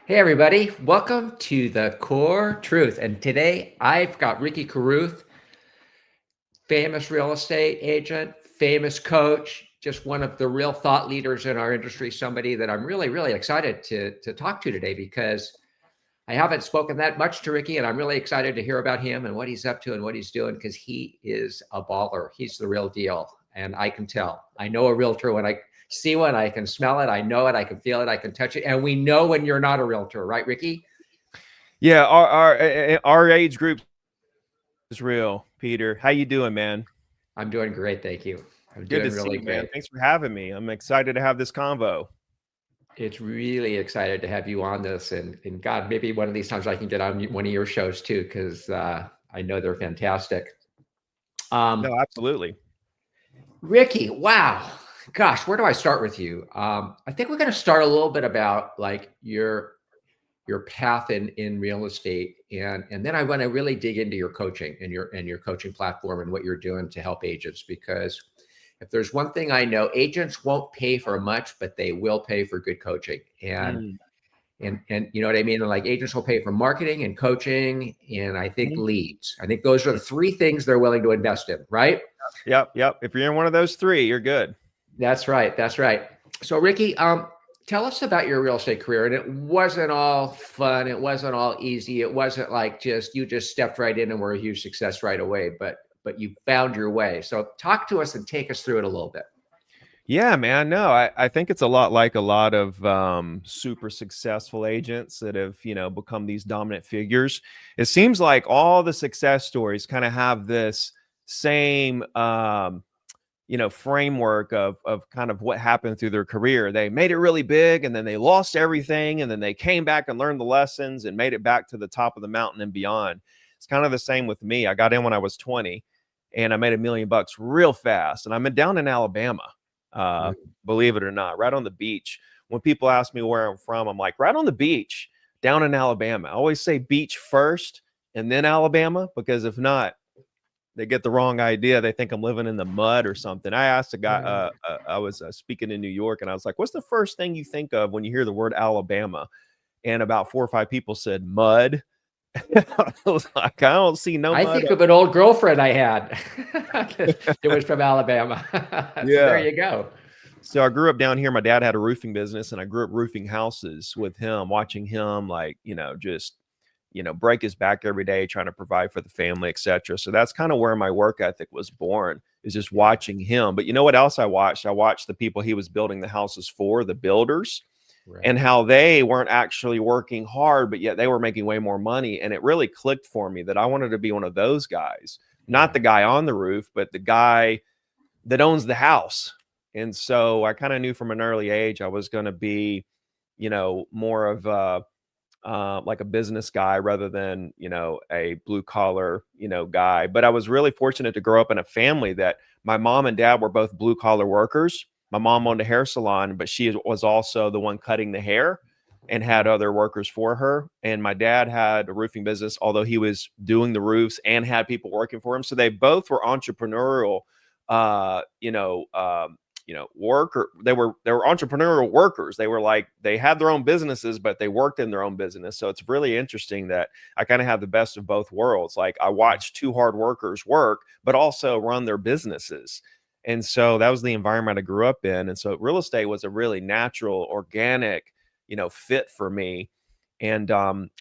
Hey, everybody. Welcome to the Core Truth. And today I've got Ricky Carruth, famous real estate agent, famous coach, just one of the real thought leaders in our industry, somebody that I'm really, really excited to talk to today because I haven't spoken that much to Ricky, and I'm really excited to hear about him and what he's up to and what he's doing because he is a baller. He's the real deal. And I can tell. I know a realtor when I see one, I can smell it, I know it, I can feel it, I can touch it. And we know when you're not a realtor, right, Ricky? Yeah, our age group is real. Peter, how you doing, man? I'm doing great, thank you. I'm Good doing to see really you, man. great. Thanks for having me. I'm excited to have this convo. It's really excited to have you on this, and God, maybe one of these times I can get on one of your shows too, because I know they're fantastic. Um, No, absolutely. Ricky, wow, gosh, where do I start with you? I think we're going to start a little bit about like your path in real estate, and then I want to really dig into your coaching and your coaching platform and what you're doing to help agents because if there's one thing I know, agents won't pay for much, but they will pay for good coaching. Mm. And you know what I mean? Like agents will pay for marketing and coaching, and I think Mhm. leads. I think those are the three things they're willing to invest in, right? Yep. If you're in one of those three, you're good. That's right. That's right. So Ricky, tell us about your real estate career. And it wasn't all fun. It wasn't all easy. It wasn't like just you just stepped right in and were a huge success right away. But you found your way. So talk to us and take us through it a little bit. Yeah, man. No, I think it's a lot like a lot of super successful agents that have, become these dominant figures. It seems like all the success stories kind of have this same framework of kind of what happened through their career. They made it really big and then they lost everything and then they came back and learned the lessons and made it back to the top of the mountain and beyond. It's kind of the same with me. I got in when I was 20 and I made $1 million real fast. And I'm down in Alabama, uh, Mm. believe it or not, right on the beach. When people ask me where I'm from, I'm like, right on the beach, down in Alabama. I always say beach first and then Alabama, because if not, they get the wrong idea. They think I'm living in the mud or something. I asked a guy, I was speaking in New York, and I was like, what's the first thing you think of when you hear the word Alabama? And about 4 or 5 people said mud. I was like, I don't see no I mud. think of an old girlfriend I had that was from Alabama. So there Yeah. you go. So I grew up down here. My dad had a roofing business, and I grew up roofing houses with him, watching him, like, just break his back every day trying to provide for the family, etc. So that's kind of where my work ethic was born, is just watching him. But you know what else I watched? I watched the people he was building the houses for, the builders, Right. and how they weren't actually working hard, but yet they were making way more money. And it really clicked for me that I wanted to be one of those guys, not Yeah. the guy on the roof, but the guy that owns the house. And so I kind of knew from an early age I was going to be, more of like a business guy rather than, a blue collar, guy. But I was really fortunate to grow up in a family that my mom and dad were both blue collar workers. My mom owned a hair salon, but she was also the one cutting the hair and had other workers for her. And my dad had a roofing business, although he was doing the roofs and had people working for him. So they both were entrepreneurial, uh, you know, um, worker. They were entrepreneurial workers. They were like, they had their own businesses, but they worked in their own business. So it's really interesting that I kind of have the best of both worlds. Like I watched two hard workers work, but also run their businesses. And so that was the environment I grew up in. And so real estate was a really natural, organic, fit for me. And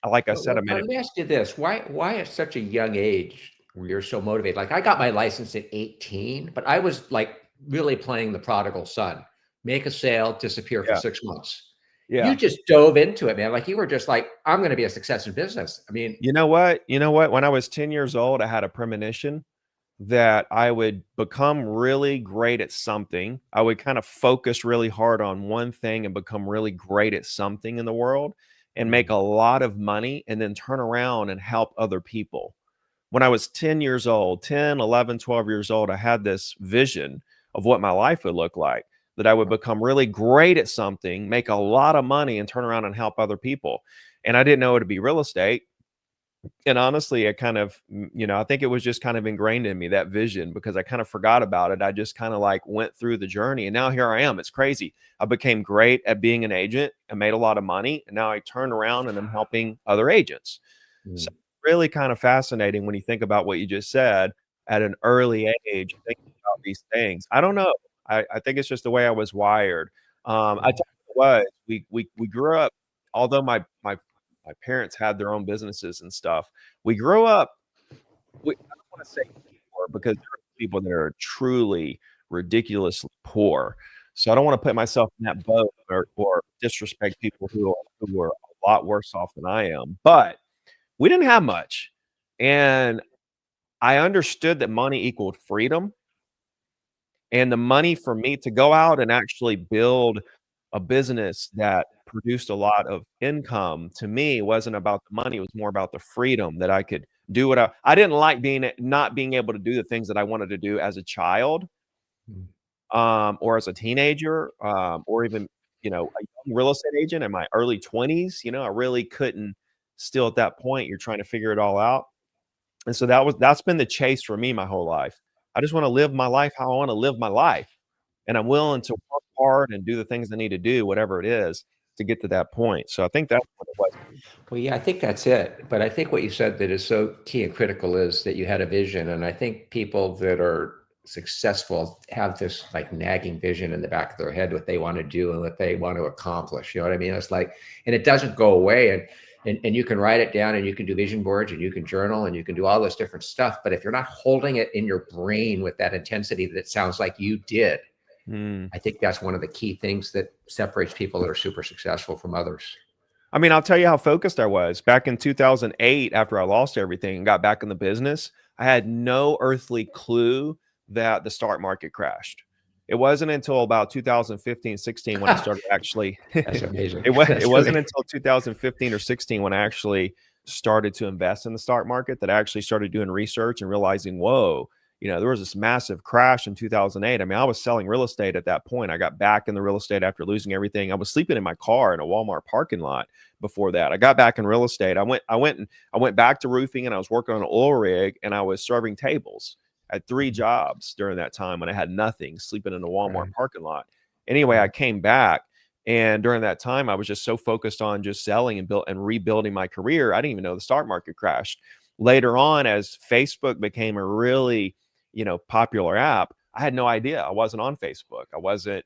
like I said, I made Let it. me ask you this: why at such a young age were you so motivated? Like I got my license at 18, but I was like really playing the prodigal son, make a sale, disappear for Yeah. 6 months. You Yeah. just dove into it, man. Like you were just like, I'm going to be a success in business. I mean, You know what? You know what? When I was 10 years old, I had a premonition that I would become really great at something. I would kind of focus really hard on one thing and become really great at something in the world and make mm, a lot of money and then turn around and help other people. When I was 10 years old, 10, 11, 12 years old, I had this vision of what my life would look like, that I would become really great at something, make a lot of money, and turn around and help other people. And I didn't know it would be real estate. And honestly, it kind of, I think it was just kind of ingrained in me, that vision, because I kind of forgot about it. I just kind of like went through the journey, and now here I am. It's crazy. I became great at being an agent. I made a lot of money, and now I turn around and I'm helping other agents. So Mm. really kind of fascinating when you think about what you just said at an early age, thinking about these things. I don't know. I think it's just the way I was wired. I tell you what, it was we grew up, although my parents had their own businesses and stuff. We grew up. I don't want to say poor, because there are people that are truly ridiculously poor. So I don't want to put myself in that boat, or disrespect people who are a lot worse off than I am. But we didn't have much, and I understood that money equaled freedom, and the money for me to go out and actually build a business that produced a lot of income, to me, wasn't about the money. It was more about the freedom that I could do what I didn't like not being able to do the things that I wanted to do as a child, Mm. or as a teenager, or even, a young real estate agent in my early 20s. I really couldn't. Still at that point, you're trying to figure it all out. And so that's been the chase for me my whole life. I just want to live my life how I want to live my life. And I'm willing to work hard and do the things I need to do, whatever it is, to get to that point. So I think that's what it was. Well, yeah, I think that's it. But I think what you said that is so key and critical is that you had a vision. And I think people that are successful have this like nagging vision in the back of their head, what they want to do and what they want to accomplish. You know what I mean? It's like, and it doesn't go away. And you can write it down, and you can do vision boards, and you can journal, and you can do all this different stuff. But if you're not holding it in your brain with that intensity that it sounds like you did, Hmm. I think that's one of the key things that separates people that are super successful from others. I mean, I'll tell you how focused I was back in 2008 after I lost everything and got back in the business. I had no earthly clue that the stock market crashed. It wasn't until about 2015, 16 when I started actually, That's amazing. it That's wasn't really until 2015 or 16 when I actually started to invest in the stock market, that I actually started doing research and realizing, whoa, there was this massive crash in 2008. I mean, I was selling real estate at that point. I got back in the real estate after losing everything. I was sleeping in my car in a Walmart parking lot before that. I got back in real estate. I went back to roofing, and I was working on an oil rig, and I was serving tables. I had 3 jobs during that time when I had nothing, sleeping in a Walmart right. parking lot. Anyway, I came back, and during that time, I was just so focused on just selling and rebuilding my career. I didn't even know the stock market crashed. Later on, as Facebook became a really, popular app, I had no idea. I wasn't on Facebook. I wasn't.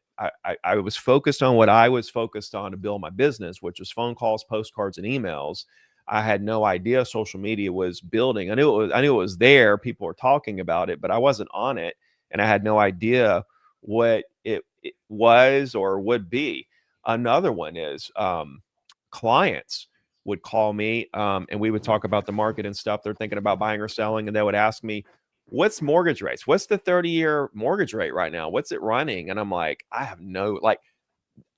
I was focused on what I was focused on to build my business, which was phone calls, postcards, and emails. I had no idea social media was building. I knew it was there. People were talking about it, but I wasn't on it, and I had no idea what it was or would be. Another one is, clients would call me, and we would talk about the market and stuff. They're thinking about buying or selling, and they would ask me, what's mortgage rates? What's the 30-year mortgage rate right now? What's it running? And I'm like, I have no, like,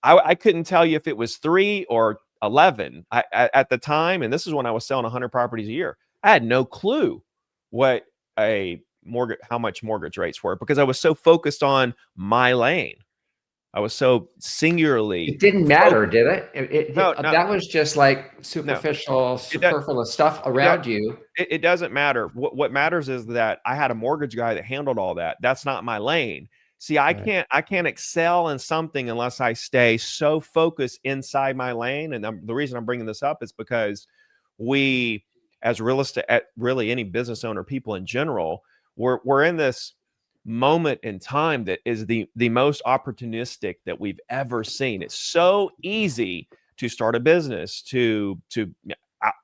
I couldn't tell you if it was 3 or 11 at the time. And this is when I was selling 100 properties a year. I had no clue what how much mortgage rates were, because I was so focused on my lane. I was so singularly It didn't matter, focused. did it? No, no, That was just like no. superficial, It, does. superfluous stuff it, does. around you. It doesn't matter. What matters is that I had a mortgage guy that handled all that. That's not my lane. See, Right. I can't excel in something unless I stay so focused inside my lane. And the reason I'm bringing this up is because we, as real estate, really any business owner, people in general, we're in this moment in time that is the most opportunistic that we've ever seen. It's so easy to start a business,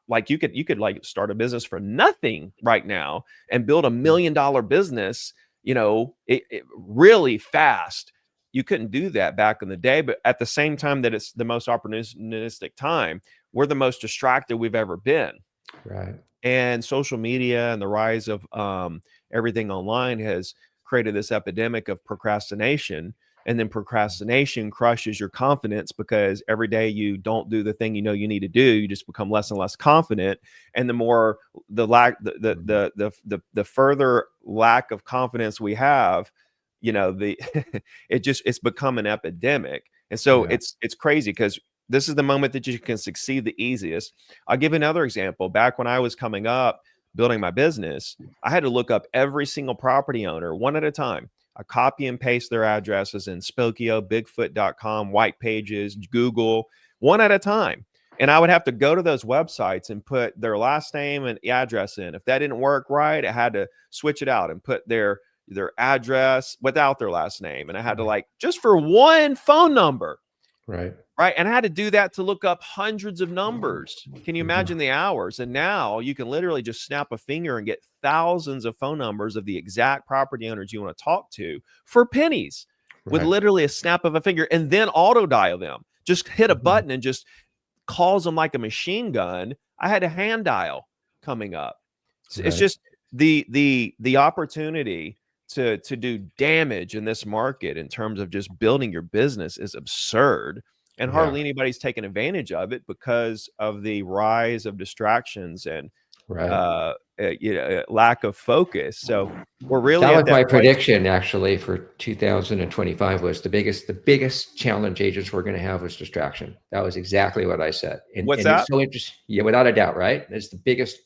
like you could like start a business for nothing right now and build $1 million business, really fast. You couldn't do that back in the day, but at the same time that it's the most opportunistic time, we're the most distracted we've ever been. Right. And social media and the rise of everything online has created this epidemic of procrastination. And then procrastination crushes your confidence, because every day you don't do the thing you need to do, you just become less and less confident. And the more the further lack of confidence we have, it's become an epidemic. And so Yeah. it's crazy, because This is the moment that you can succeed the easiest. I'll give another example. Back when I was coming up, building my business, I had to look up every single property owner one at a time. I copy and paste their addresses in Spokio, Bigfoot.com, White Pages, Google, one at a time. And I would have to go to those websites and put their last name and address in. If that didn't work right, I had to switch it out and put their address without their last name. And I had to, like, just for one phone number. Right. Right. And I had to do that to look up hundreds of numbers. Can you imagine the hours? And now you can literally just snap a finger and get thousands of phone numbers of the exact property owners you want to talk to for pennies with literally a snap of a finger, and then auto dial them. Just hit a button and just calls them like a machine gun. I had a hand dial coming up. It's just the opportunity to do damage in this market in terms of just building your business is absurd. And hardly anybody's taking advantage of it because of the rise of distractions and lack of focus. So we're really that was my prediction, actually, for 2025 was the biggest challenge agents were going to have was distraction. That was exactly what I said. What's that? It's so interesting. Yeah, without a doubt, right? It's the biggest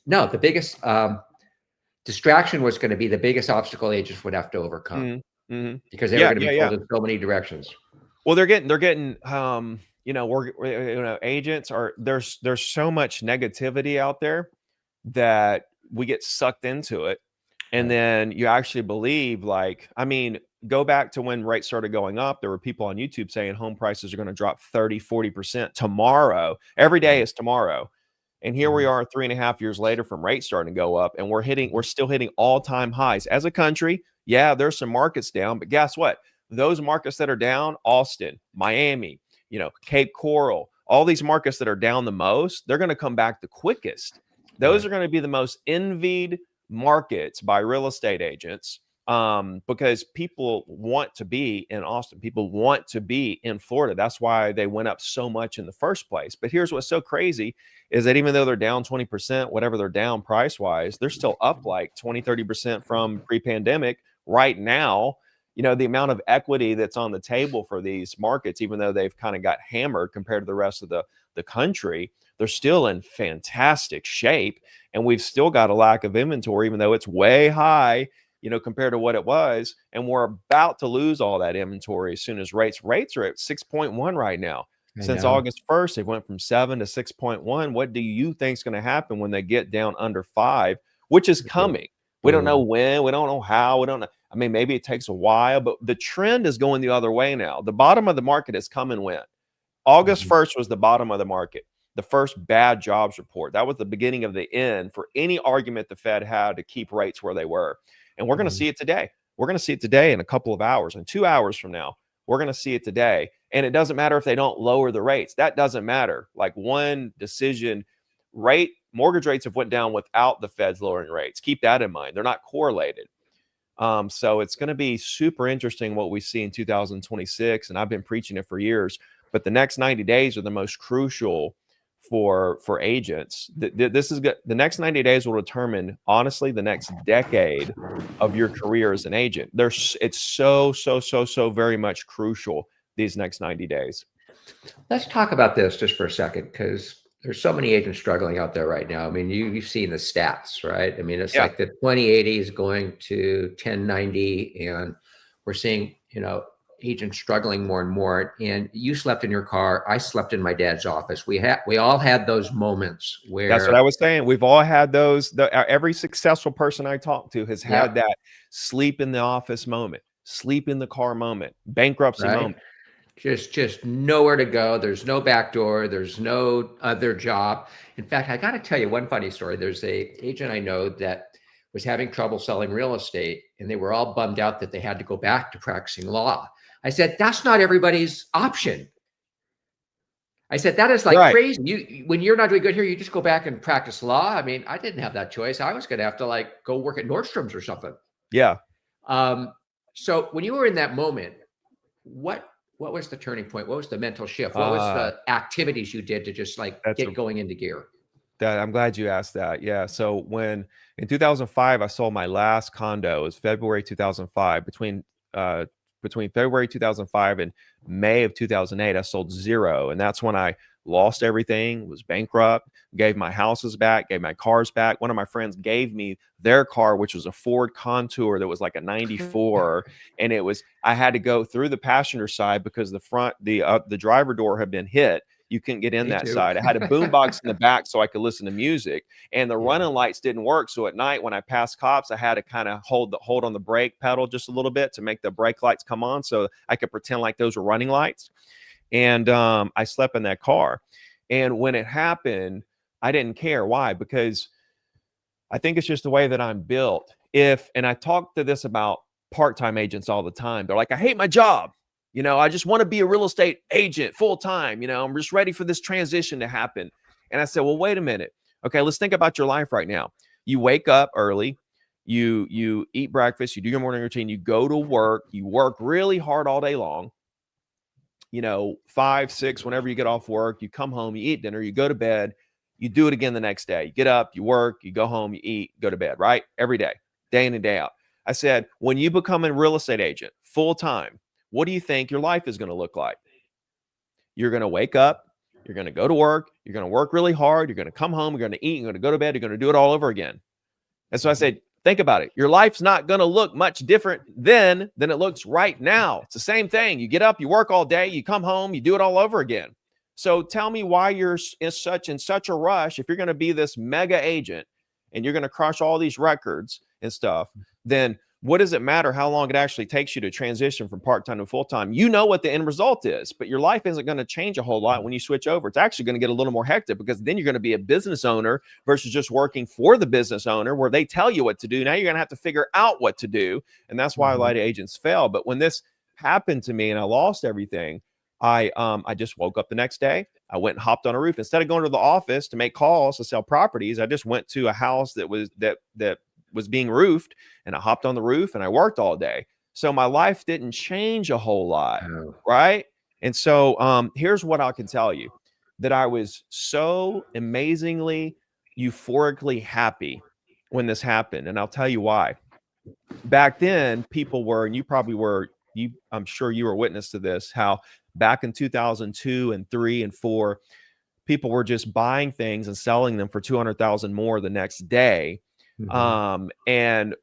distraction was going to be the biggest obstacle agents would have to overcome because they were going to be pulled in so many directions. Well, they're getting, agents are, there's so much negativity out there that we get sucked into it. And then you actually believe, like, I mean, go back to when rates started going up. There were people on YouTube saying home prices are going to drop 30-40% tomorrow. Every day is tomorrow. And here we are 3.5 years later from rates starting to go up, and we're still hitting all-time highs as a country. Yeah, there's some markets down, but guess what? Those markets that are down, Austin, Miami, Cape Coral, all these markets that are down the most, they're going to come back the quickest. Those are going to be the most envied markets by real estate agents because people want to be in Austin. People want to be in Florida. That's why they went up so much in the first place. But here's what's so crazy is that even though they're down 20%, whatever they're down price-wise, they're still up like 20-30% from pre-pandemic right now. The amount of equity that's on the table for these markets, even though they've kind of got hammered compared to the rest of the country, they're still in fantastic shape. And we've still got a lack of inventory, even though it's way high, compared to what it was. And we're about to lose all that inventory as soon as rates are at 6.1 right now. Since August 1st, they went from 7 to 6.1. What do you think is going to happen when they get down under 5, which is coming? We don't know when, we don't know how, we don't know. I mean, maybe it takes a while, but the trend is going the other way now. The bottom of the market has come and went. August 1st was the bottom of the market, the first bad jobs report. That was the beginning of the end for any argument the Fed had to keep rates where they were. And we're going to see it today. We're going to see it today in a couple of hours. In 2 hours from now, we're going to see it today. And it doesn't matter if they don't lower the rates. That doesn't matter. Like one decision, mortgage rates have went down without the Fed's lowering rates. Keep that in mind. They're not correlated. So it's going to be super interesting what we see in 2026. And I've been preaching it for years, but the next 90 days are the most crucial for agents. This is good. The next 90 days will determine, honestly, the next decade of your career as an agent. It's so very much crucial these next 90 days. Let's talk about this just for a second, because there's so many agents struggling out there right now. I mean, you've seen the stats, right? I mean, it's like the 2080 is going to 1090, and we're seeing, agents struggling more and more. And you slept in your car. I slept in my dad's office. We all had those moments where. That's what I was saying. We've all had those. Every successful person I talked to has had that sleep in the office moment, sleep in the car moment, bankruptcy moment. Just nowhere to go. There's no back door. There's no other job. In fact, I got to tell you one funny story. There's a agent I know that was having trouble selling real estate, and they were all bummed out that they had to go back to practicing law. I said, that's not everybody's option. I said, that is like crazy. When you're not doing good here, you just go back and practice law. I mean, I didn't have that choice. I was going to have to go work at Nordstrom's or something. Yeah. So when you were in that moment, what was the turning point? What was the mental shift? What was the activities you did to just get going into gear? I'm glad you asked that. Yeah. So when in 2005, I sold my last condo. It was February 2005. Between February 2005 and May of 2008, I sold 0. And that's when I lost everything, was bankrupt, gave my houses back, gave my cars back. One of my friends gave me their car, which was a Ford Contour that was like a 94. And I had to go through the passenger side because the driver door had been hit. You couldn't get in Me that too. side. I had a boombox in the back so I could listen to music, and the running lights didn't work. So at night when I passed cops, I had to kind of hold on the brake pedal just a little bit to make the brake lights come on so I could pretend like those were running lights. And I slept in that car. And when it happened, I didn't care. Why? Because I think it's just the way that I'm built. And I talk to this about part-time agents all the time. They're like, I hate my job. I just want to be a real estate agent full time. I'm just ready for this transition to happen. And I said, well, wait a minute. Okay, let's think about your life right now. You wake up early, you eat breakfast, you do your morning routine, you go to work, you work really hard all day long. 5, 6, whenever you get off work, you come home, you eat dinner, you go to bed, you do it again the next day. You get up, you work, you go home, you eat, go to bed, right? Every day in and day out. I said, when you become a real estate agent full time, what do you think your life is going to look like? You're going to wake up, you're going to go to work, you're going to work really hard, you're going to come home, you're going to eat, you're going to go to bed, you're going to do it all over again. And so I said, think about it. Your life's not going to look much different then than it looks right now. It's the same thing. You get up, you work all day, you come home, you do it all over again. So tell me why you're in such a rush. If you're going to be this mega agent and you're going to crush all these records and stuff, then what does it matter how long it actually takes you to transition from part-time to full-time? You know what the end result is, but your life isn't going to change a whole lot when you switch over. It's actually going to get a little more hectic because then you're going to be a business owner versus just working for the business owner where they tell you what to do. Now you're going to have to figure out what to do. And that's why a lot of agents fail. But when this happened to me and I lost everything, I just woke up the next day. I went and hopped on a roof. Instead of going to the office to make calls to sell properties, I just went to a house that was being roofed, and I hopped on the roof and I worked all day. So my life didn't change a whole lot, right? And so here's what I can tell you, that I was so amazingly, euphorically happy when this happened. And I'll tell you why. Back then, people were, and you probably were, I'm sure you were witness to this, how back in 2002 and 3 and 4, people were just buying things and selling them for 200,000 more the next day. And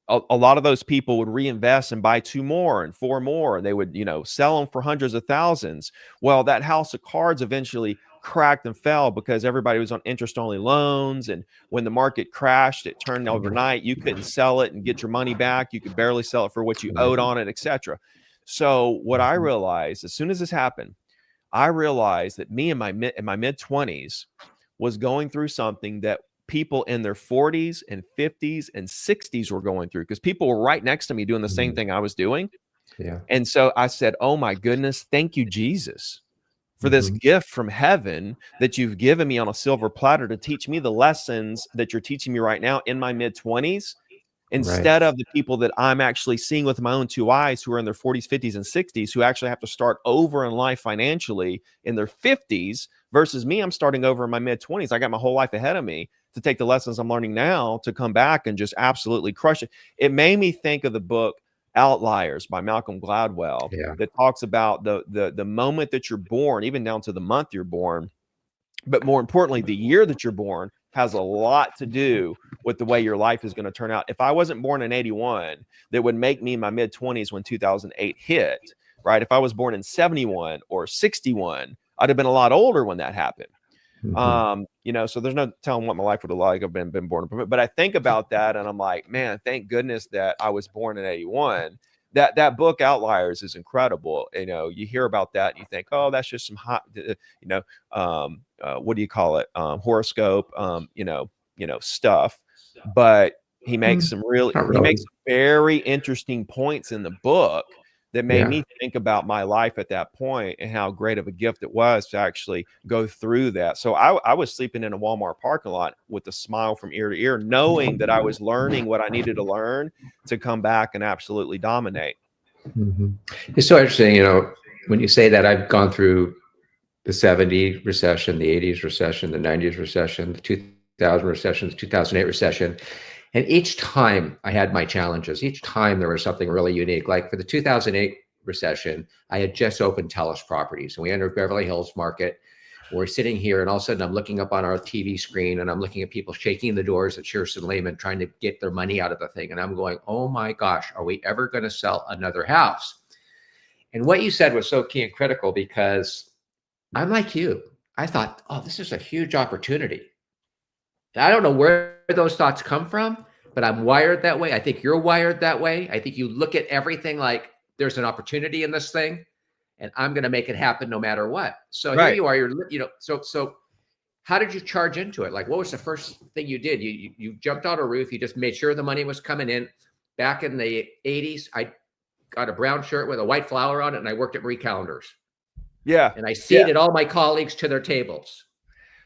a lot of those people would reinvest and buy 2 more and 4 more, and they would, sell them for hundreds of thousands. Well, that house of cards eventually cracked and fell because everybody was on interest-only loans. And when the market crashed, it turned overnight. You couldn't sell it and get your money back. You could barely sell it for what you owed on it, etc. So what I realized as soon as this happened, I realized that me in my mid-20s was going through something that people in their 40s and 50s and 60s were going through, because people were right next to me doing the same thing I was doing. Yeah. And so I said, oh my goodness, thank you, Jesus, for this gift from heaven that you've given me on a silver platter to teach me the lessons that you're teaching me right now in my mid-20s, instead of the people that I'm actually seeing with my own 2 eyes who are in their 40s, 50s, and 60s, who actually have to start over in life financially in their 50s, versus me, I'm starting over in my mid-20s. I got my whole life ahead of me to take the lessons I'm learning now to come back and just absolutely crush it. It made me think of the book Outliers by Malcolm Gladwell, that talks about the moment that you're born, even down to the month you're born, but more importantly, the year that you're born has a lot to do with the way your life is going to turn out. If I wasn't born in 81, that would make me in my mid-20s when 2008 hit, right? If I was born in 71 or 61, I'd have been a lot older when that happened. So there's no telling what my life would have like. I've been born, but I think about that and I'm like, man, thank goodness that I was born in 81. That book Outliers is incredible. You hear about that and you think, oh, that's just some hot, what do you call it? Horoscope, stuff. But he makes some he makes some very interesting points in the book that made me think about my life at that point and how great of a gift it was to actually go through that. So I was sleeping in a Walmart parking lot with a smile from ear to ear, knowing that I was learning what I needed to learn to come back and absolutely dominate. It's so interesting, when you say that. I've gone through the 70s recession, the 80s recession, the 90s recession, the 2000 recession, the 2008 recession. And each time I had my challenges. Each time there was something really unique. Like for the 2008 recession, I had just opened Telus Properties, and we entered Beverly Hills market. We're sitting here, and all of a sudden I'm looking up on our TV screen, and I'm looking at people shaking the doors at Shearson Lehman trying to get their money out of the thing. And I'm going, oh my gosh, are we ever going to sell another house? And what you said was so key and critical, because I'm like you. I thought, oh, this is a huge opportunity. And I don't know where those thoughts come from, but I'm wired that way. I think you're wired that way. I think you look at everything like there's an opportunity in this thing, and I'm going to make it happen no matter what. So here you are. So how did you charge into it? Like, what was the first thing you did? You jumped on a roof. You just made sure the money was coming in. Back in the 80s, I got a brown shirt with a white flower on it, and I worked at Marie Callender's. Yeah. And I seated all my colleagues to their tables.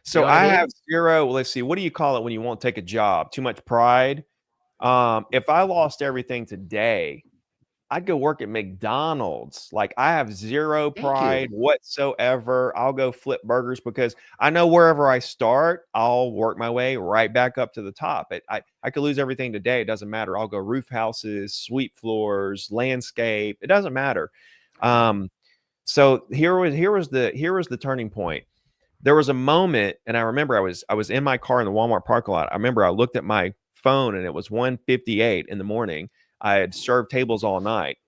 So I have zero. Well, let's see. What do you call it when you won't take a job? Too much pride. If I lost everything today, I'd go work at McDonald's. Like, I have zero pride whatsoever. I'll go flip burgers because I know wherever I start, I'll work my way right back up to the top. I could lose everything today. It doesn't matter. I'll go roof houses, sweep floors, landscape. It doesn't matter. So here was the turning point. There was a moment, and I remember I was in my car in the Walmart parking lot. I remember I looked at my phone, and it was 1:58 in the morning. I had served tables all night,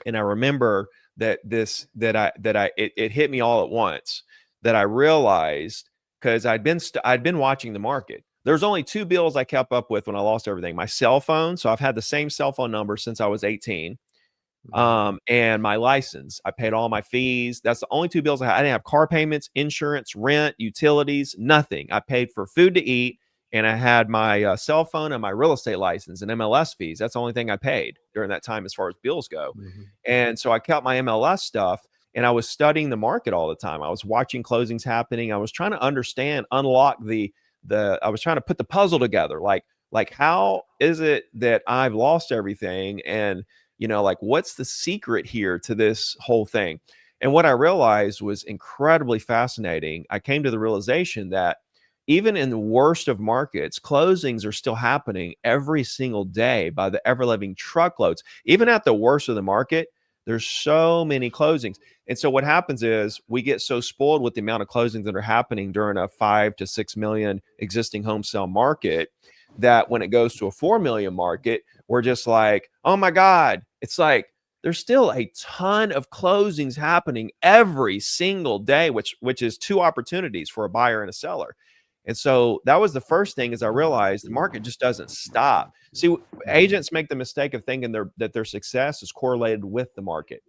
and I remember that it hit me all at once, that I realized, because I'd been watching the market. There's only two bills I kept up with when I lost everything: my cell phone. So I've had the same cell phone number since I was 18. And my license. I paid all my fees. That's the only two bills I had. I didn't have car payments, insurance, rent, utilities, nothing. I paid for food to eat, and I had my cell phone and my real estate license and MLS fees. That's the only thing I paid during that time as far as bills go. And so I kept my MLS stuff, and I was studying the market all the time. I was watching closings happening. I was trying to understand, unlock I was trying to put the puzzle together. Like how is it that I've lost everything? And like, what's the secret here to this whole thing? And what I realized was incredibly fascinating. I came to the realization that even in the worst of markets, closings are still happening every single day by the ever-living truckloads. Even at the worst of the market, there's so many closings. And so what happens is we get so spoiled with the amount of closings that are happening during a 5 to 6 million existing home sale market, that when it goes to a 4 million market, we're just like, oh my God. It's like there's still a ton of closings happening every single day, which is two opportunities for a buyer and a seller. And so that was the first thing, is I realized the market just doesn't stop. See, agents make the mistake of thinking that their success is correlated with the market,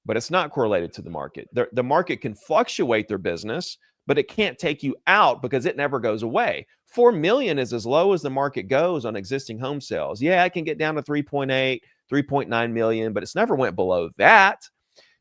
but it's not correlated to the market. The market can fluctuate their business, but it can't take you out because it never goes away. 4 million is as low as the market goes on existing home sales. Yeah, I can get down to 3.8, 3.9 million, but it's never went below that.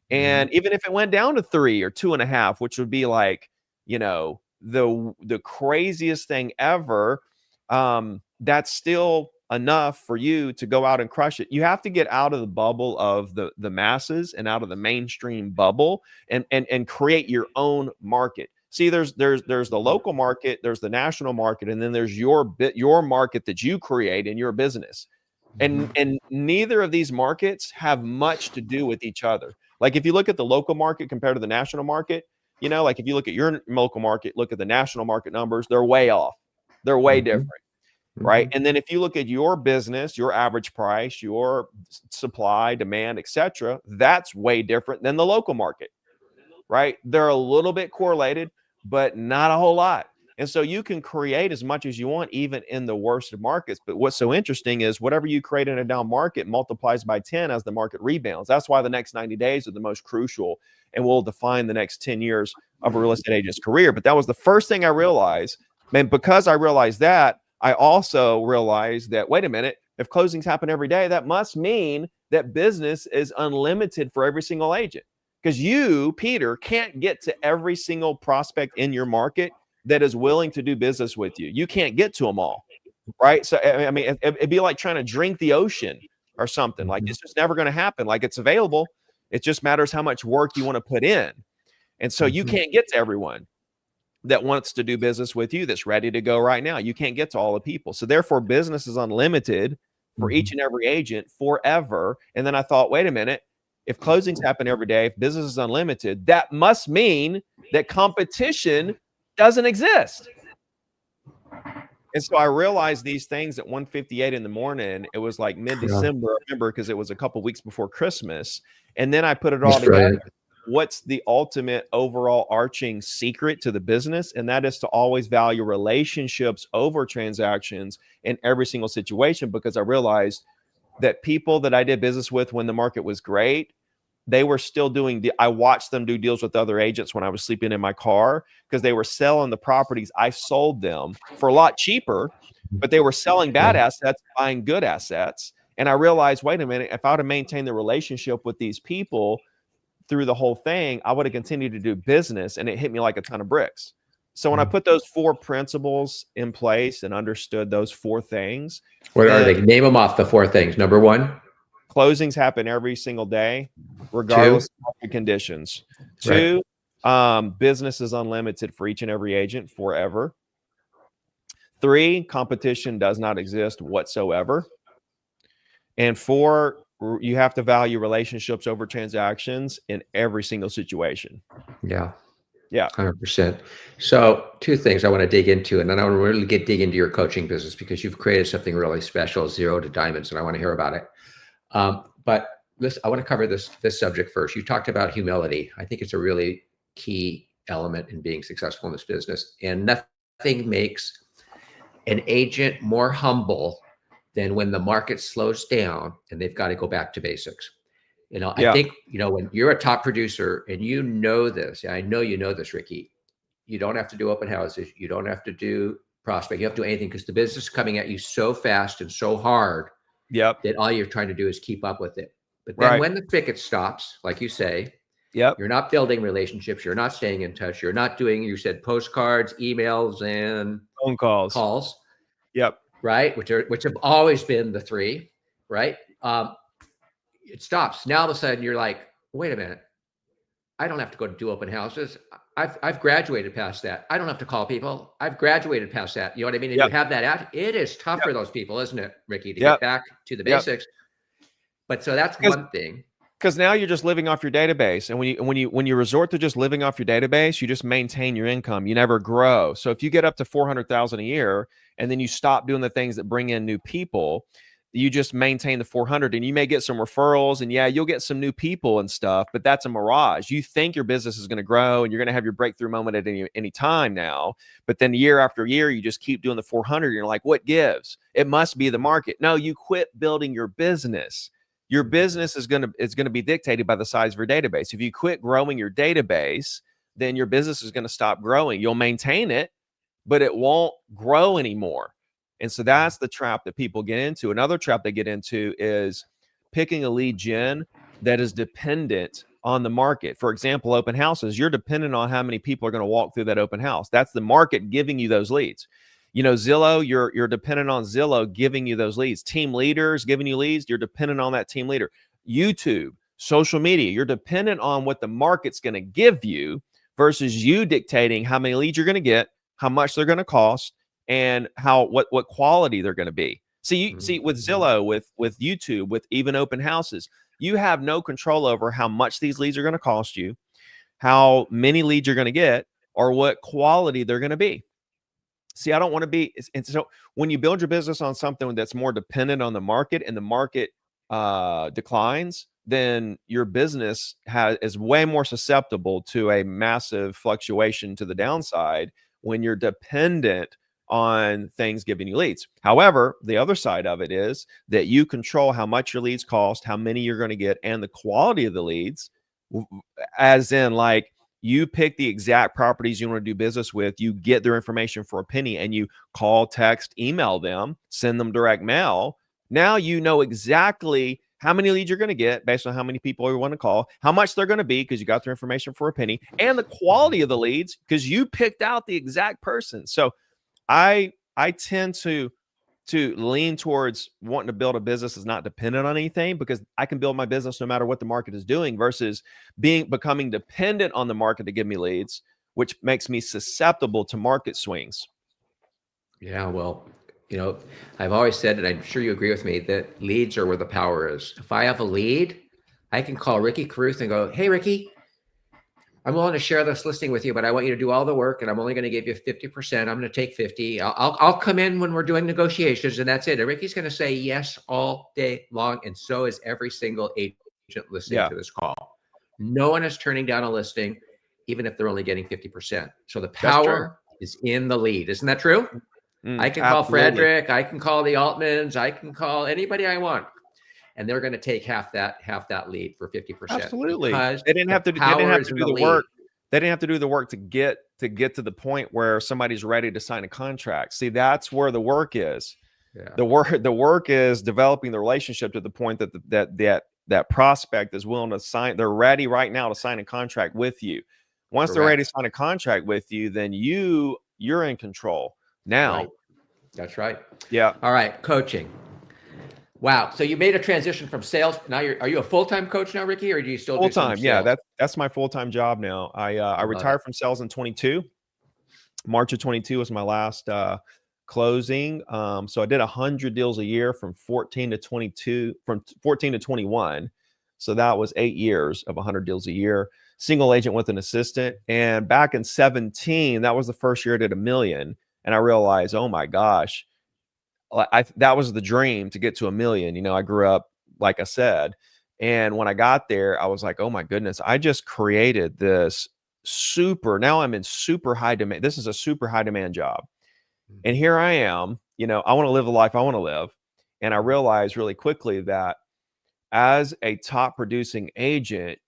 And even if it went down to 3 or 2.5, which would be like, the craziest thing ever, that's still enough for you to go out and crush it. You have to get out of the bubble of the masses and out of the mainstream bubble and create your own market. See, there's the local market, there's the national market, and then there's your market that you create in your business. And neither of these markets have much to do with each other. Like, if you look at the local market compared to the national market, like if you look at your local market, look at the national market numbers, they're way off. They're way different. Right. And then if you look at your business, your average price, your supply, demand, etc., that's way different than the local market. Right. They're a little bit correlated, but not a whole lot. And so you can create as much as you want, even in the worst of markets. But what's so interesting is whatever you create in a down market multiplies by 10 as the market rebounds. That's why the next 90 days are the most crucial and will define the next 10 years of a real estate agent's career. But that was the first thing I realized. And because I realized that, I also realized that, wait a minute, if closings happen every day, that must mean that business is unlimited for every single agent. Because you, Peter, can't get to every single prospect in your market that is willing to do business with you. You can't get to them all, right? So, I mean, it'd be like trying to drink the ocean or something. Like, it's just never going to happen. Like, it's available. It just matters how much work you want to put in. And so you can't get to everyone that wants to do business with you, that's ready to go right now. You can't get to all the people. So therefore, business is unlimited for each and every agent forever. And then I thought, wait a minute, if closings happen every day, if business is unlimited, that must mean that competition doesn't exist. And so I realized these things at 1:58 in the morning. It was like mid-December, I remember, because it was a couple weeks before Christmas. And then I put it all That's together. brilliant. What's the ultimate overall arching secret to the business? And that is to always value relationships over transactions in every single situation, because I realized that people that I did business with when the market was great, they were still I watched them do deals with other agents when I was sleeping in my car, because they were selling the properties I sold them for a lot cheaper, but they were selling bad assets, buying good assets. And I realized, wait a minute, if I would have maintained the relationship with these people through the whole thing, I would have continued to do business, and it hit me like a ton of bricks. So when I put those 4 principles in place and understood those 4 things, What are they? Name them off, the 4 things. Number 1, closings happen every single day, 2, regardless of market conditions. right. 2, business is unlimited for each and every agent forever. 3, competition does not exist whatsoever. And 4, you have to value relationships over transactions in every single situation. Yeah. Yeah. 100%. So 2 things I want to dig into, and then I want to really dig into your coaching business, because you've created something really special, 0 to diamonds, and I want to hear about it. But listen, I want to cover this subject first. You talked about humility. I think it's a really key element in being successful in this business, and nothing makes an agent more humble than when the market slows down and they've got to go back to basics. I think, when you're a top producer, and this, I know you know this, Ricky, you don't have to do open houses. You don't have to do prospect. You have to do anything, because the business is coming at you so fast and so hard that all you're trying to do is keep up with it. But then when the spigot stops, like you say, you're not building relationships. You're not staying in touch. You're not doing, you said, postcards, emails, and phone calls. Right. Which have always been the 3, right? It stops. Now all of a sudden you're like, wait a minute, I don't have to go do open houses. I've graduated past that. I don't have to call people. I've graduated past that. You know what I mean? And you have that. It is tough for those people, isn't it, Ricky, to get back to the basics? But so that's one thing. Because now you're just living off your database, and when you resort to just living off your database, you just maintain your income. You never grow. So if you get up to 400,000 a year, and then you stop doing the things that bring in new people, you just maintain the 400, and you may get some referrals, and you'll get some new people and stuff, but that's a mirage. You think your business is going to grow, and you're going to have your breakthrough moment at any time now, but then year after year, you just keep doing the 400. And you're like, what gives? It must be the market. No, you quit building your business. Your business is going to be dictated by the size of your database. If you quit growing your database, then your business is going to stop growing. You'll maintain it, but it won't grow anymore. And so that's the trap that people get into. Another trap they get into is picking a lead gen that is dependent on the market. For example, open houses, you're dependent on how many people are going to walk through that open house. That's the market giving you those leads. Zillow, you're dependent on Zillow giving you those leads. Team leaders giving you leads, you're dependent on that team leader. YouTube, social media, you're dependent on what the market's going to give you versus you dictating how many leads you're going to get, how much they're going to cost, and what quality they're going to be. See with Zillow, with YouTube, with even open houses, you have no control over how much these leads are going to cost you, how many leads you're going to get, or what quality they're going to be. See, I don't want to be. And so when you build your business on something that's more dependent on the market, and the market declines, then your business is way more susceptible to a massive fluctuation to the downside when you're dependent on things giving you leads. However, the other side of it is that you control how much your leads cost, how many you're going to get, and the quality of the leads, as in, like, you pick the exact properties you want to do business with, you get their information for a penny, and you call, text, email them, send them direct mail. Now you know exactly how many leads you're going to get based on how many people you want to call, how much they're going to be because you got their information for a penny, and the quality of the leads because you picked out the exact person. So I tend to lean towards wanting to build a business that's not dependent on anything, because I can build my business no matter what the market is doing, versus becoming dependent on the market to give me leads, which makes me susceptible to market swings. Yeah, well, I've always said, and I'm sure you agree with me, that leads are where the power is. If I have a lead, I can call Ricky Carruth and go, hey, Ricky, I'm willing to share this listing with you, but I want you to do all the work, and I'm only going to give you 50%. I'm going to take 50. I'll come in when we're doing negotiations, and that's it. And Ricky's going to say yes all day long, and so is every single agent listening Yeah, to this call. No one is turning down a listing, even if they're only getting 50%. So the that's true. power is in the lead. Isn't that true? I can call Absolutely. Frederick. I can call the Altmans. I can call anybody I want, and they're going to take half that lead for 50%. Absolutely. Because They didn't have to. They didn't power have is to in do the the lead. work. They didn't have to do the work to get to the point where somebody's ready to sign a contract. See, that's where the work is. Yeah. The work is developing the relationship to the point that prospect is willing to sign. They're ready right now to sign a contract with you. Once they're ready to sign a contract with you, then you're in control now. Right. That's right. Yeah. All right. Coaching. Wow. So you made a transition from sales. Now are you a full-time coach now, Ricky, or do you still Full do some time? Yeah, sales? that's my full time job now. I retired from sales in 22. March of 22 was my last closing. So I did 100 deals a year from 14 to 22, from 14 to 21. So that was 8 years of 100 deals a year. Single agent with an assistant. And back in 17, that was the first year I did $1 million. And I realized, oh my gosh, that was the dream, to get to $1 million. You know, I grew up, like I said, and when I got there, I was like, oh my goodness, I just created this now I'm in super high demand. This is a super high demand job. And here I am, you know, I want to live the life I want to live. And I realized really quickly that as a top producing agent,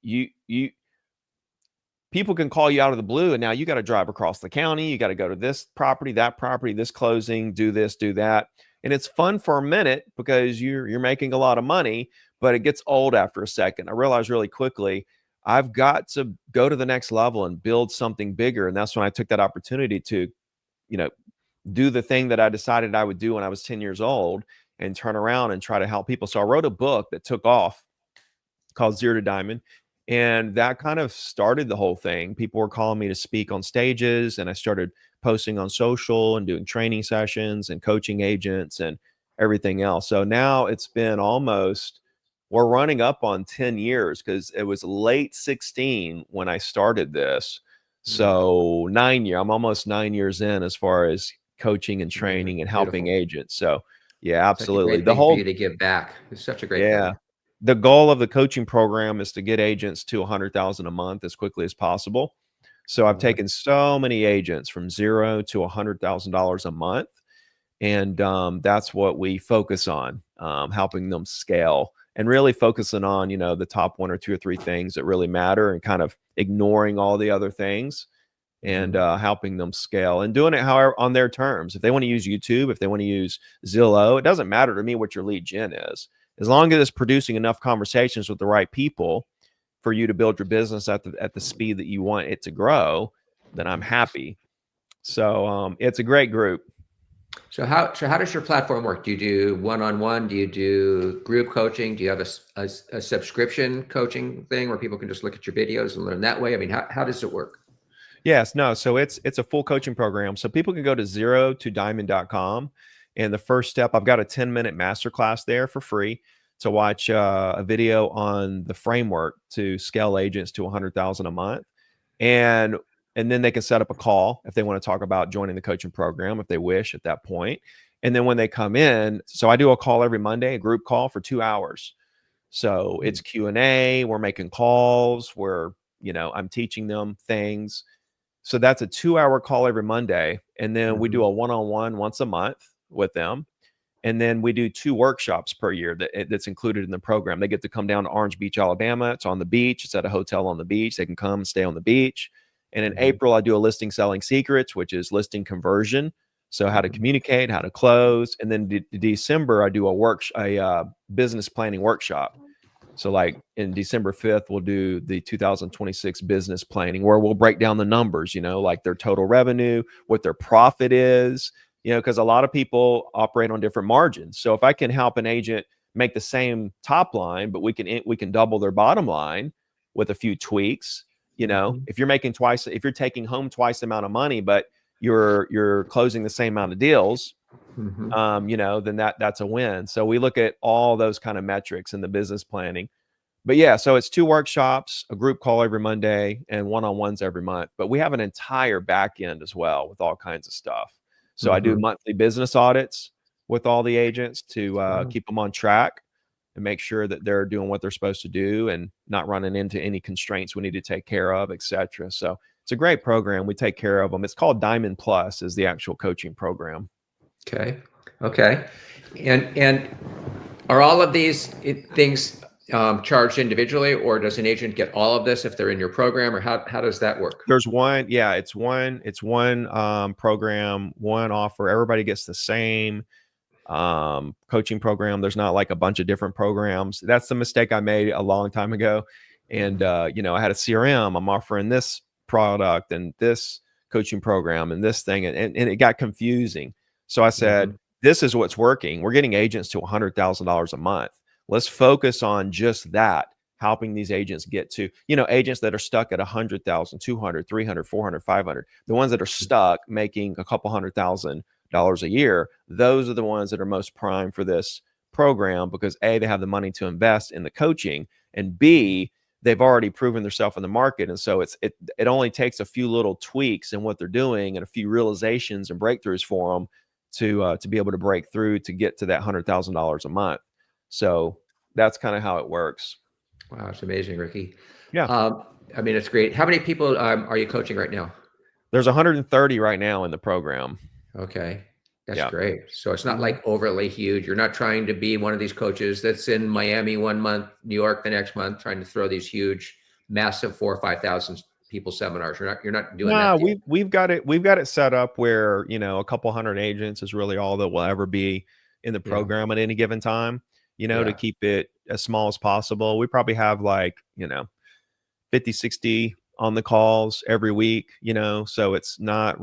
people can call you out of the blue, and now you got to drive across the county. You got to go to this property, this closing, do this, do that. And it's fun for a minute because you're making a lot of money, but it gets old after a second. I realized really quickly, I've got to go to the next level and build something bigger. And that's when I took that opportunity to, you know, do the thing that I decided I would do when I was 10 years old, and turn around and try to help people. So I wrote a book that took off called Zero to Diamond. And that kind of started the whole thing. People were calling me to speak on stages, and I started posting on social and doing training sessions and coaching agents and everything else. So now it's been we're running up on 10 years, because it was late 16 when I started this. So I'm almost 9 years in as far as coaching and training and helping agents. So yeah, absolutely. Such a great thing for you to give back. It's such a great thing. The goal of the coaching program is to get agents to 100,000 a month as quickly as possible. So I've taken so many agents from $0 to $100,000 a month. And that's what we focus on, helping them scale, and really focusing on, you know, the top 1 or 2 or 3 things that really matter, and kind of ignoring all the other things, and helping them scale, and doing it however on their terms. If they want to use YouTube, if they want to use Zillow, it doesn't matter to me what your lead gen is. As long as it's producing enough conversations with the right people for you to build your business at the speed that you want it to grow, then I'm happy. So it's a great group. So how does your platform work? Do you do one-on-one? Do you do group coaching? Do you have a subscription coaching thing where people can just look at your videos and learn that way? I mean, how does it work? Yes, no. So it's a full coaching program. So people can go to zerotodiamond.com. And the first step, I've got a 10-minute masterclass there for free to watch a video on the framework to scale agents to 100,000 a month. And then they can set up a call if they want to talk about joining the coaching program, if they wish at that point. And then when they come in, so I do a call every Monday, a group call for 2 hours. So it's Q&A, we're making calls, I'm teaching them things. So that's a 2-hour call every Monday. And then we do a one-on-one once a month with them. And then we do 2 workshops per year that's included in the program. They get to come down to Orange Beach, Alabama. It's on the beach. It's at a hotel on the beach. They can come and stay on the beach. And in April, I do a listing selling secrets, which is listing conversion. So how to communicate, how to close. And then December, I do a business planning workshop. So like in December 5th, we'll do the 2026 business planning, where we'll break down the numbers, like their total revenue, what their profit is, because a lot of people operate on different margins. So if I can help an agent make the same top line, but we can double their bottom line with a few tweaks, if you're taking home twice the amount of money, but you're closing the same amount of deals, then that's a win. So we look at all those kind of metrics in the business planning. But yeah, so it's 2 workshops, a group call every Monday, and one-on-ones every month. But we have an entire back end as well with all kinds of stuff. So I do Mhm. monthly business audits with all the agents to Wow. keep them on track and make sure that they're doing what they're supposed to do and not running into any constraints we need to take care of, etc. So it's a great program. We take care of them. It's called Diamond Plus is the actual coaching program. Okay. Okay. And are all of these things charged individually, or does an agent get all of this if they're in your program, or how does that work? There's one, yeah, it's one program, one offer. Everybody gets the same coaching program. There's not like a bunch of different programs. That's the mistake I made a long time ago. And you know, I had a CRM. I'm offering this product and this coaching program and this thing, and it got confusing. So I said, Mhm. this is what's working. We're getting agents to $100,000 a month. Let's focus on just that, helping these agents get to, you know, agents that are stuck at 100,000, 200, 300, 400, 500. The ones that are stuck making a couple $100,000 a year, those are the ones that are most prime for this program because A, they have the money to invest in the coaching, and B, they've already proven themselves in the market. And so it only takes a few little tweaks in what they're doing and a few realizations and breakthroughs for them to be able to break through to get to that $100,000 a month. So that's kind of how it works. Wow, it's amazing, Ricky. Yeah. Um, I mean, it's great. How many people are you coaching right now? There's 130 right now in the program. Okay, that's Yeah. great. So it's not Mhm. like overly huge. You're not trying to be one of these coaches that's in Miami one month, New York the next month, trying to throw these huge, massive 4 or 5,000 people seminars. You're not doing that No, deal. we've got it set up where, you know, a couple hundred agents is really all that will ever be in the Yeah, program at any given time, you know, to yeah. keep it as small as possible. We probably have like, you know, 50, 60 on the calls every week, you know, so it's not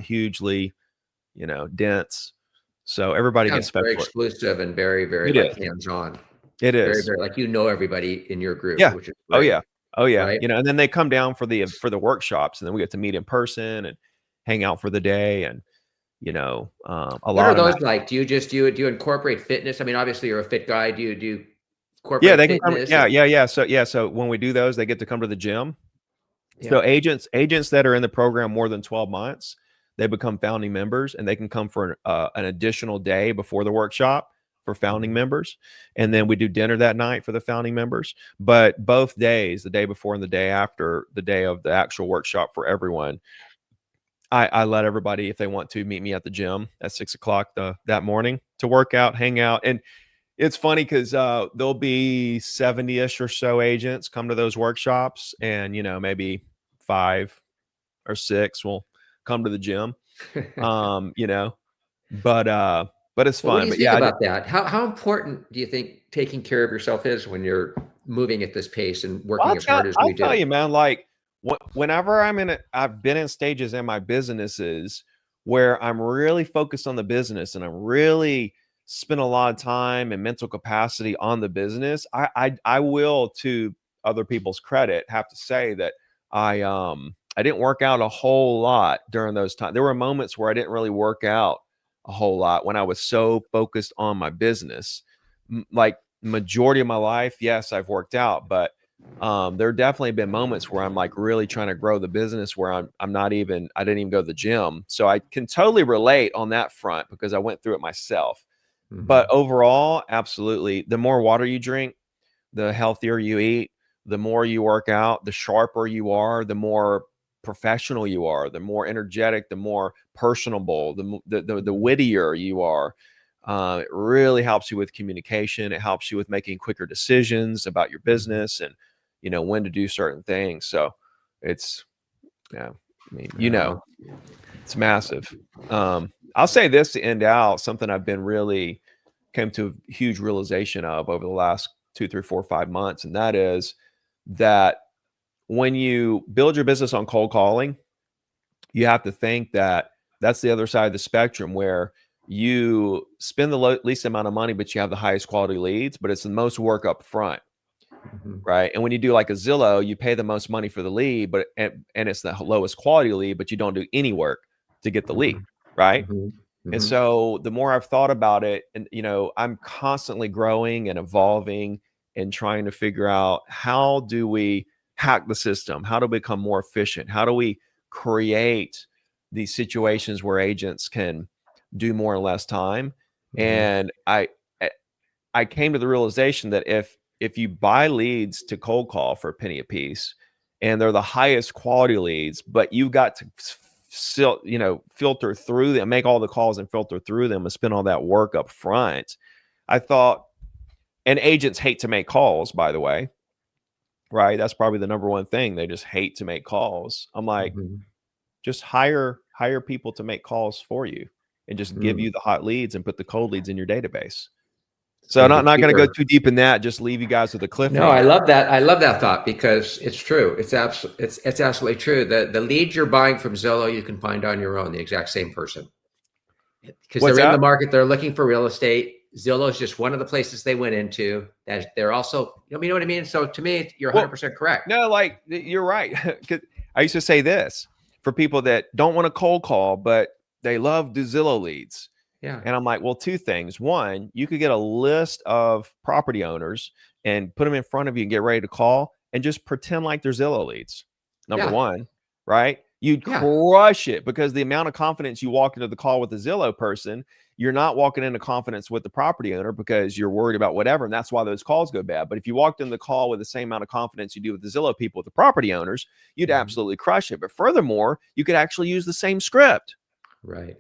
hugely, you know, dense. So everybody gets Sounds very special. exclusive and very, very It is. like hands-on. It Very, is. very like you know everybody in your group, Yeah. which is Oh great, yeah. Oh yeah. right? You know, and then they come down for the workshops, and then we get to meet in person and hang out for the day, and you know, a What are lot of them. those like? Do you incorporate fitness? I mean, obviously you're a fit guy. Do you Yeah, incorporate they can come. fitness Yeah, and yeah, yeah. So yeah, so when we do those, they get to come to the gym. yeah. So agents that are in the program more than 12 months, they become founding members, and they can come for an additional day before the workshop for founding Mhm. members, and then we do dinner that night for the founding members. But both days, the day before and the day after, the day of the actual workshop for everyone, I let everybody, if they want to, meet me at the gym at 6 o'clock that morning to work out, hang out. And it's funny because there'll be 70-ish or so agents come to those workshops, and you know, maybe 5 or 6 will come to the gym. You know, but it's Well, what do fun. you But think yeah, about that? How important do you think taking care of yourself is when you're moving at this pace and working as hard as I'll we tell do? you, man, like whenever I've been in stages in my businesses where I'm really focused on the business and I'm really spend a lot of time and mental capacity on the business. I will, to other people's credit, have to say that I didn't work out a whole lot during those times. There were moments where I didn't really work out a whole lot when I was so focused on my business. Like majority of my life, yes, I've worked out, but there definitely been moments where I'm like really trying to grow the business where I didn't even go to the gym. So I can totally relate on that front because I went through it myself. But Mhm. overall, absolutely. The more water you drink, the healthier you eat, the more you work out, the sharper you are, the more professional you are, the more energetic, the more personable, the Mhm. wittier you are. It really helps you with communication. It helps you with making quicker decisions about your Mhm. business and, you know, when to do certain things. So it's, yeah, I mean, you know, Well, it's massive. I'll say this to end out, something I've been really came to a huge realization of over the last 2, 3, 4, 5 months, and that is that when you build your business on cold calling, you have to think that that's the other side of the spectrum where you spend the least amount of money, but you have the highest quality leads, but it's the most work up front, mhm. right? And when you do like a Zillow, you pay the most money for the lead, but and it's the lowest quality lead, but you don't do any work to get the lead, Mhm. right? Mhm. And Mhm. so the more I've thought about it, and you know, I'm constantly growing and evolving and trying to figure out, how do we hack the system? How do we become more efficient? How do we create these situations where agents can do more in less time? And I came to the realization that if you buy leads to cold call for a penny a piece, and they're the highest quality leads, but you got to still, filter through them, make all the calls and filter through them and spend all that work up front. I thought, and agents hate to make calls, by the way, right? That's probably the number one thing. They just hate to make calls. I'm like, just hire people to make calls for you and just give you the hot leads and put the cold leads in your database. So I'm not going to go too deep in that. Just leave you guys with a cliffhanger. No, I love that. I love that thought, because it's true. It's absolutely true. The leads you're buying from Zillow, you can find on your own, the exact same person, because they're in the market. They're looking for real estate. Zillow is just one of the places they went into. That they're also, you know what I mean? So to me, you're 100% correct. No, like, you're right. Because I used to say this for people that don't want to cold call, but they love the Zillow leads. Yeah. And I'm like, well, two things. One, you could get a list of property owners and put them in front of you and get ready to call and just pretend like they're Zillow leads. Number one, right? You'd crush it, because the amount of confidence you walk into the call with the Zillow person, you're not walking into confidence with the property owner because you're worried about whatever. And that's why those calls go bad. But if you walked in the call with the same amount of confidence you do with the Zillow people, with the property owners, you'd absolutely crush it. But furthermore, you could actually use the same script. Right.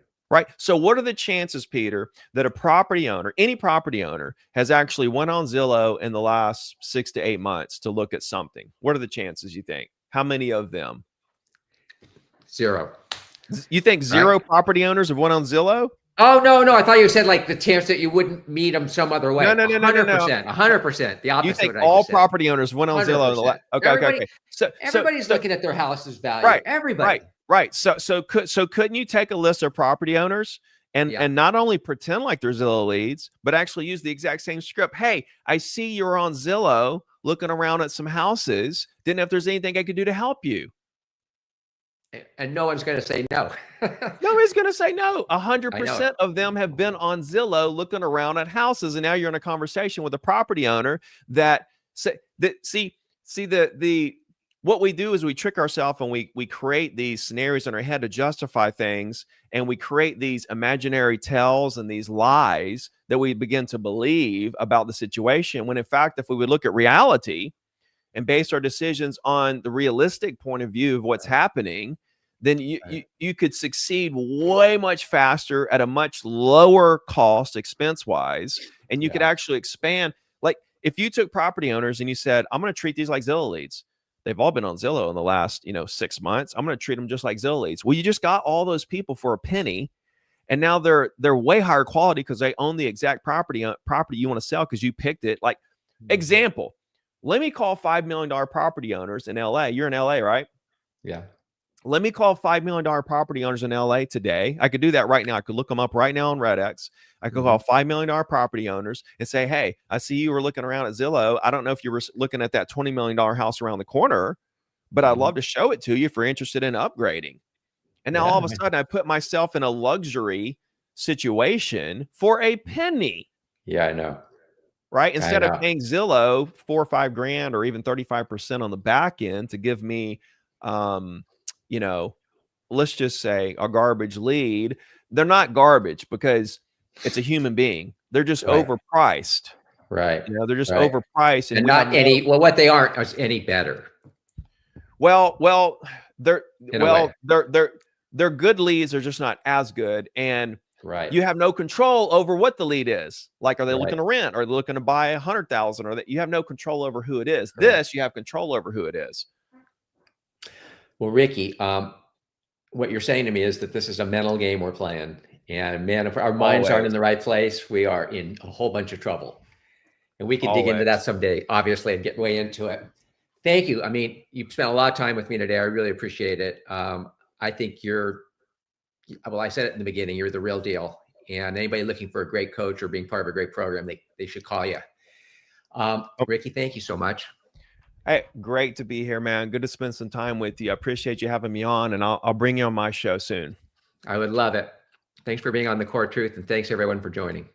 So what are the chances, Peter, that a property owner, any property owner, has actually went on Zillow in the last 6 to 8 months to look at something? What are the chances, you think? How many of them? Zero. You think zero property owners have went on Zillow? Oh, no. I thought you said like the chance that you wouldn't meet them some other way. No. 100%. 100%. The opposite. You think all property owners went on Zillow? Okay. So everybody's looking at their house's value. Right. Everybody. Right. So couldn't you take a list of property owners and not only pretend like they're Zillow leads, but actually use the exact same script? Hey, I see you're on Zillow looking around at some houses. Didn't know if there's anything I could do to help you. And no one's going to say no. Nobody's going to say no. 100% of them have been on Zillow looking around at houses, and now you're in a conversation with a property owner that what we do is we trick ourselves, and we create these scenarios in our head to justify things, and we create these imaginary tales and these lies that we begin to believe about the situation, when in fact, if we would look at reality and base our decisions on the realistic point of view of what's happening, then you could succeed way much faster at a much lower cost expense-wise, and you could actually expand. Like, if you took property owners and you said, I'm going to treat these like Zillow leads. They've all been on Zillow in the last 6 months. I'm going to treat them just like Zillow leads. Well, you just got all those people for a penny, and now they're way higher quality because they own the exact property you want to sell because you picked it. Like, example, let me call $5 million property owners in LA. You're in LA, right? Yeah. Let me call $5 million property owners in LA today. I could do that right now. I could look them up right now on Redex. I could call $5 million property owners and say, hey, I see you were looking around at Zillow. I don't know if you were looking at that $20 million house around the corner, but I'd love to show it to you if you're interested in upgrading. And now all of a sudden I put myself in a luxury situation for a penny. Yeah, I know. Right? Instead of paying Zillow $4 or $5 grand or even 35% on the back end to give me, let's just say a garbage lead. They're not garbage because it's a human being. They're just overpriced. Right. They're just overpriced. And not any, what they aren't is any better. Well, they're good leads. They're just not as good. And you have no control over what the lead is. Like, are they looking to rent? Or are they looking to buy 100,000? Or that you have no control over who it is. This, you have control over who it is. Well, Ricky, what you're saying to me is that this is a mental game we're playing. And man, if our minds aren't in the right place, we are in a whole bunch of trouble. And we can dig into that someday, obviously, and get way into it. Thank you. I mean, you've spent a lot of time with me today. I really appreciate it. I think I said it in the beginning, you're the real deal. And anybody looking for a great coach or being part of a great program, they should call you. Ricky, thank you so much. Hey, great to be here, man. Good to spend some time with you. I appreciate you having me on, and I'll bring you on my show soon. I would love it. Thanks for being on The Core Truth, and thanks everyone for joining.